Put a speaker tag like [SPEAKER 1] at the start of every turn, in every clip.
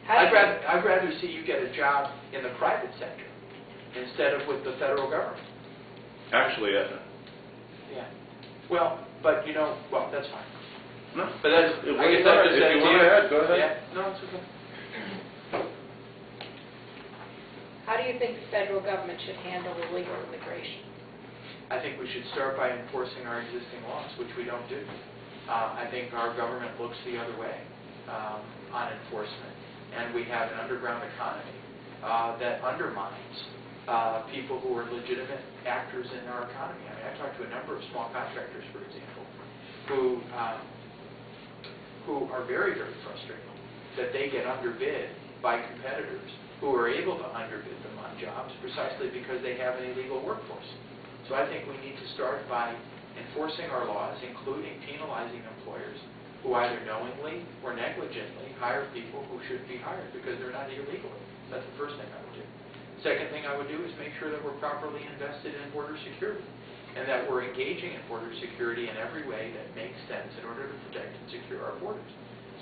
[SPEAKER 1] I'd rather see you get a job in the private sector instead of with the federal government.
[SPEAKER 2] Actually,
[SPEAKER 1] Yeah. Well, but you know, well, that's fine.
[SPEAKER 2] no.
[SPEAKER 1] But that's,
[SPEAKER 2] If
[SPEAKER 1] I guess I just said
[SPEAKER 2] you
[SPEAKER 1] to
[SPEAKER 2] want to add, go ahead.
[SPEAKER 1] Yeah. No, it's okay.
[SPEAKER 3] How do you think the federal government should handle illegal immigration?
[SPEAKER 1] I think we should start by enforcing our existing laws, which we don't do. I think our government looks the other way on enforcement, and we have an underground economy that undermines people who are legitimate actors in our economy. I mean, I talked to a number of small contractors, for example, who are very, very frustrated that they get underbid by competitors who are able to underbid them on jobs precisely because they have an illegal workforce. So I think we need to start by enforcing our laws, including penalizing employers who either knowingly or negligently hire people who shouldn't be hired because they're not here legally. That's the first thing I would do. Second thing I would do is make sure that we're properly invested in border security and that we're engaging in border security in every way that makes sense in order to protect and secure our borders.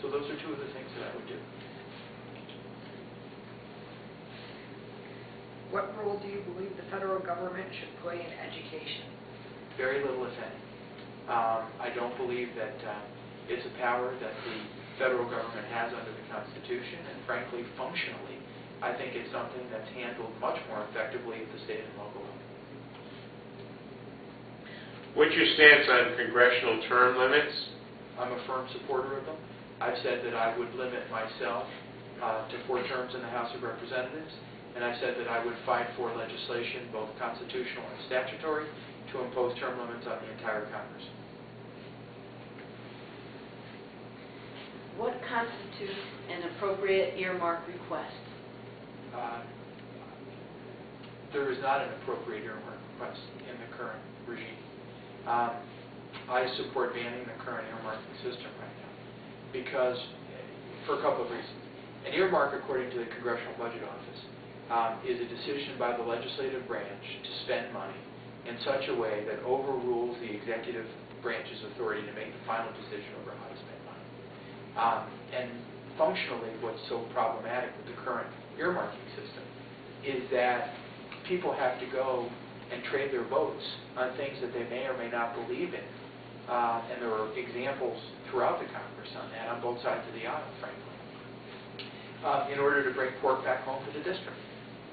[SPEAKER 1] So those are two of the things that I would do.
[SPEAKER 4] What role do you believe the federal government should play in education?
[SPEAKER 1] Very little, if any. I don't believe that it's a power that the federal government has under the Constitution, and frankly, functionally, I think it's something that's handled much more effectively at the state and local level.
[SPEAKER 5] What's your stance on congressional term limits?
[SPEAKER 1] I'm a firm supporter of them. I've said that I would limit myself to 4 terms in the House of Representatives, and I've said that I would fight for legislation, both constitutional and statutory, to impose term limits on the entire Congress.
[SPEAKER 6] What constitutes an appropriate earmark request?
[SPEAKER 1] There is not an appropriate earmark request in the current regime. I support banning the current earmarking system right now because, for a couple of reasons. An earmark, according to the Congressional Budget Office, is a decision by the legislative branch to spend money in such a way that overrules the executive branch's authority to make the final decision over how to spend money. And functionally, what's so problematic with the current earmarking system is that people have to go and trade their votes on things that they may or may not believe in. And there are examples throughout the Congress on that, on both sides of the aisle, frankly, in order to bring pork back home to the district.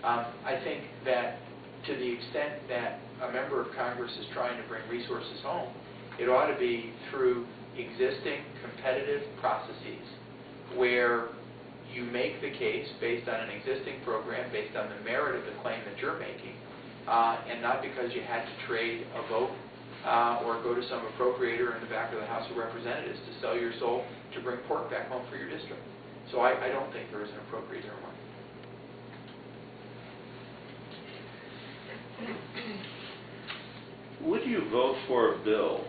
[SPEAKER 1] I think that to the extent that a member of Congress is trying to bring resources home, it ought to be through existing competitive processes where you make the case based on an existing program, based on the merit of the claim that you're making, and not because you had to trade a vote or go to some appropriator in the back of the House of Representatives to sell your soul to bring pork back home for your district. So I don't think there is an appropriate earmark.
[SPEAKER 2] Would you vote for a bill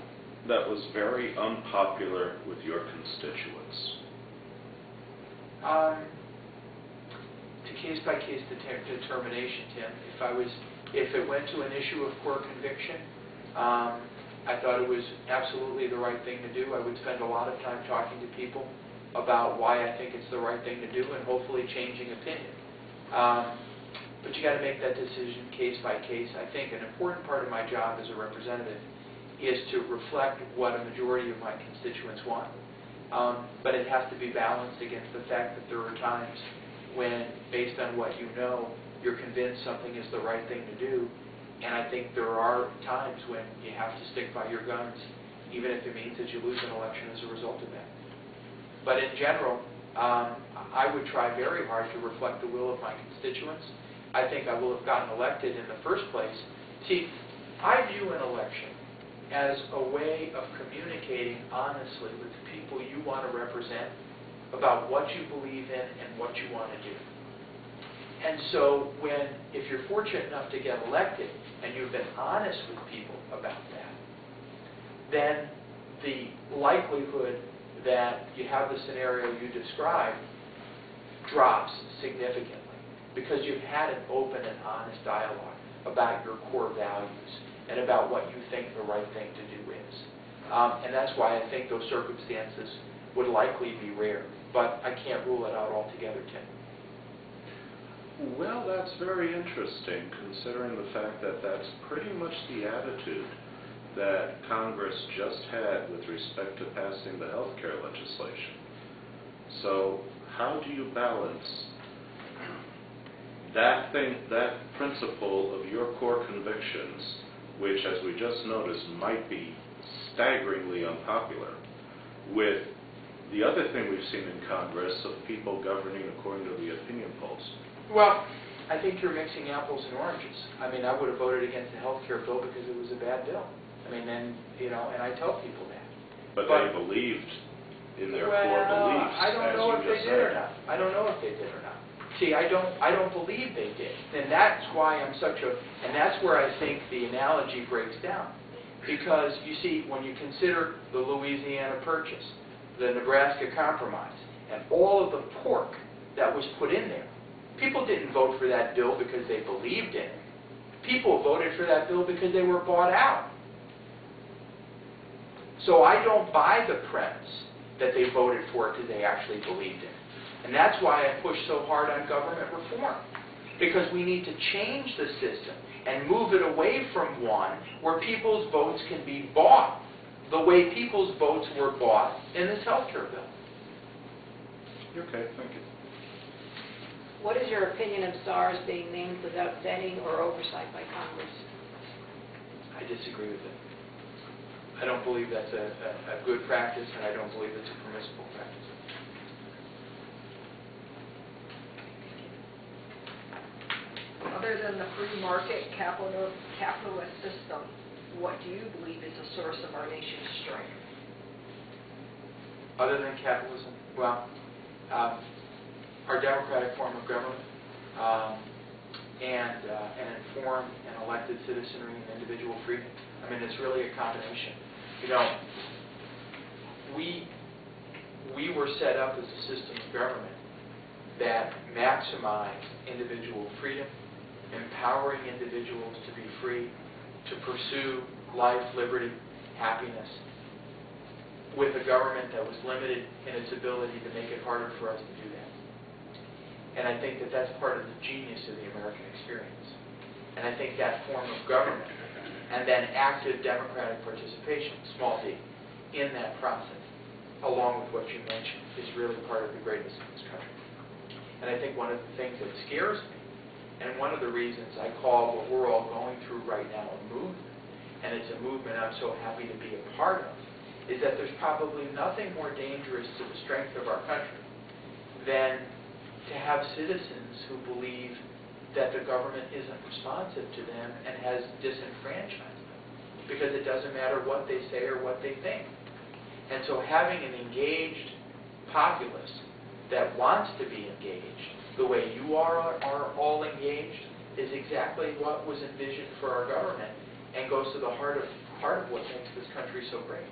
[SPEAKER 2] that was very unpopular with your constituents?
[SPEAKER 1] To case-by-case determination, Tim. If it went to an issue of core conviction, I thought it was absolutely the right thing to do. I would spend a lot of time talking to people about why I think it's the right thing to do and hopefully changing opinion. But you got to make that decision case by case. I think an important part of my job as a representative is to reflect what a majority of my constituents want. But it has to be balanced against the fact that there are times when, based on what you know, you're convinced something is the right thing to do. And I think there are times when you have to stick by your guns, even if it means that you lose an election as a result of that. But in general, I would try very hard to reflect the will of my constituents. I think I will have gotten elected in the first place. See, I view an election as a way of communicating honestly with the people you want to represent about what you believe in and what you want to do. And so if you're fortunate enough to get elected and you've been honest with people about that, then the likelihood that you have the scenario you described drops significantly because you've had an open and honest dialogue about your core values and about what you think the right thing to do is. And that's why I think those circumstances would likely be rare. But I can't rule it out altogether, Tim.
[SPEAKER 2] Well, that's very interesting, considering the fact that that's pretty much the attitude that Congress just had with respect to passing the health care legislation. So how do you balance that principle of your core convictions, which, as we just noticed, might be staggeringly unpopular, with the other thing we've seen in Congress of people governing according to the opinion polls?
[SPEAKER 1] Well, I think you're mixing apples and oranges. I mean, I would have voted against the health care bill because it was a bad bill. I mean, and I tell people that.
[SPEAKER 2] But they believed in their core beliefs,
[SPEAKER 1] I don't know if
[SPEAKER 2] as you
[SPEAKER 1] they
[SPEAKER 2] just
[SPEAKER 1] did or
[SPEAKER 2] said.
[SPEAKER 1] not. I don't know if they did or not. See, I don't believe they did. And that's why I'm and that's where I think the analogy breaks down. Because, you see, when you consider the Louisiana Purchase, the Nebraska Compromise, and all of the pork that was put in there, people didn't vote for that bill because they believed in it. People voted for that bill because they were bought out. So I don't buy the premise that they voted for it because they actually believed in it. And that's why I push so hard on government reform. Because we need to change the system and move it away from one where people's votes can be bought the way people's votes were bought in this health care bill.
[SPEAKER 2] Okay, thank you.
[SPEAKER 3] What is your opinion of SARS being named without vetting or oversight by Congress?
[SPEAKER 1] I disagree with it. I don't believe that's a good practice, and I don't believe it's a permissible practice.
[SPEAKER 4] Other than the free market capitalist system, what do you believe is the source of our nation's strength?
[SPEAKER 1] Other than capitalism, well, our democratic form of government, and an informed and elected citizenry and individual freedom. I mean, it's really a combination. You know, we were set up as a system of government that maximized individual freedom, empowering individuals to be free, to pursue life, liberty, happiness, with a government that was limited in its ability to make it harder for us to do that. And I think that that's part of the genius of the American experience. And I think that form of government and then active democratic participation, small d, in that process, along with what you mentioned, is really part of the greatness of this country. And I think one of the things that scares me, and one of the reasons I call what we're all going through right now a movement, and it's a movement I'm so happy to be a part of, is that there's probably nothing more dangerous to the strength of our country than to have citizens who believe that the government isn't responsive to them and has disenfranchised them, because it doesn't matter what they say or what they think. And so having an engaged populace that wants to be engaged the way you are all engaged is exactly what was envisioned for our government and goes to the heart of what makes this country so great.